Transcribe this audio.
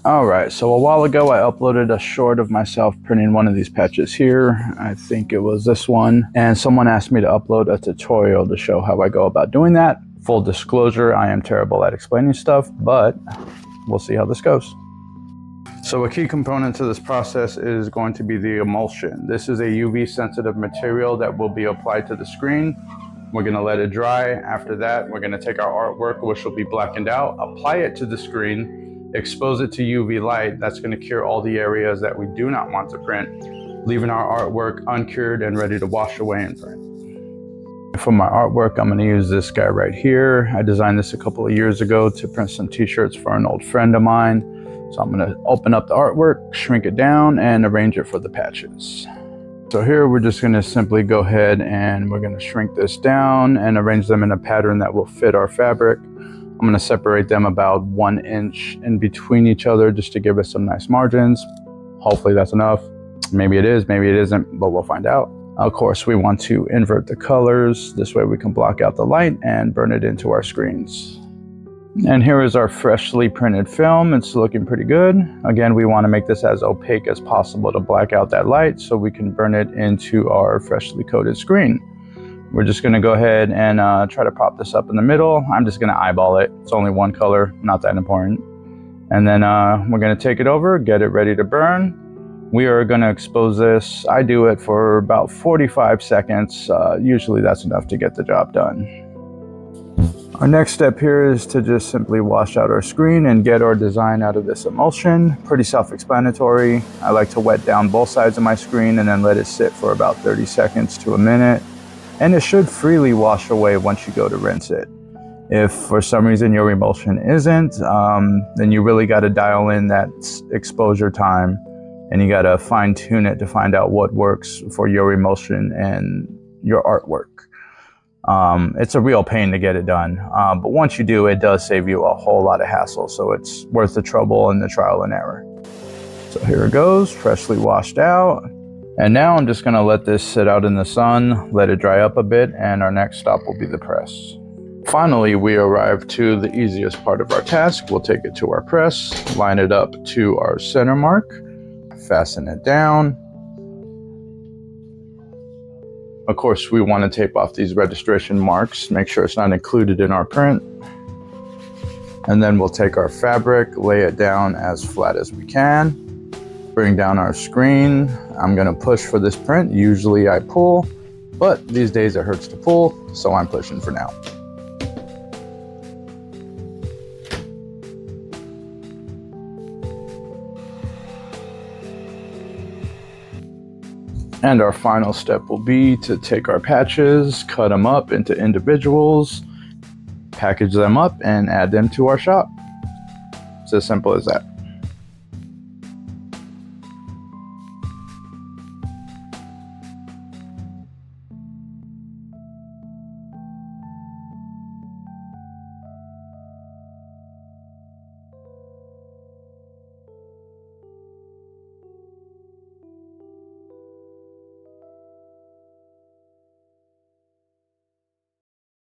Alright, so a while ago I uploaded a short of myself printing one of these patches here. I think it was this one. And someone asked me to upload a tutorial to show how I go about doing that. Full disclosure, I am terrible at explaining stuff, but we'll see how this goes. So a key component to this process is going to be the emulsion. This is a UV sensitive material that will be applied to the screen. We're going to let it dry. After that, we're going to take our artwork, which will be blackened out, apply it to the screen, expose it to UV light. That's going to cure all the areas that we do not want to print, leaving our artwork uncured and ready to wash away and print. For my artwork, I'm going to use this guy right here. I designed this a couple of years ago to print some t-shirts for an old friend of mine. So I'm going to open up the artwork, shrink it down, and arrange it for the patches. So here we're just going to simply go ahead and we're going to shrink this down and arrange them in a pattern that will fit our fabric. I'm going to separate them about 1 inch in between each other just to give us some nice margins. Hopefully that's enough. Maybe it is, maybe it isn't, but we'll find out. Of course, we want to invert the colors. This way we can block out the light and burn it into our screens. And here is our freshly printed film. It's looking pretty good. Again, we want to make this as opaque as possible to black out that light so we can burn it into our freshly coated screen. We're just going to go ahead and try to prop this up in the middle. I'm just going to eyeball it. It's only one color, not that important. And then we're going to take it over, get it ready to burn. We are going to expose this. I do it for about 45 seconds. Usually that's enough to get the job done. Our next step here is to just simply wash out our screen and get our design out of this emulsion. Pretty self-explanatory. I like to wet down both sides of my screen and then let it sit for about 30 seconds to a minute. And it should freely wash away once you go to rinse it. If for some reason your emulsion isn't, then you really got to dial in that exposure time and you got to fine tune it to find out what works for your emulsion and your artwork. It's a real pain to get it done, but once you do, it does save you a whole lot of hassle, so it's worth the trouble and the trial and error. So here it goes, freshly washed out. And now I'm just going to let this sit out in the sun, let it dry up a bit, and our next stop will be the press. Finally, we arrive to the easiest part of our task. We'll take it to our press, line it up to our center mark, fasten it down. Of course, we want to tape off these registration marks, make sure it's not included in our print. And then we'll take our fabric, lay it down as flat as we can. Bring down our screen. I'm going to push for this print. Usually I pull, but these days it hurts to pull, so I'm pushing for now. And our final step will be to take our patches, cut them up into individuals, package them up, and add them to our shop. It's as simple as that.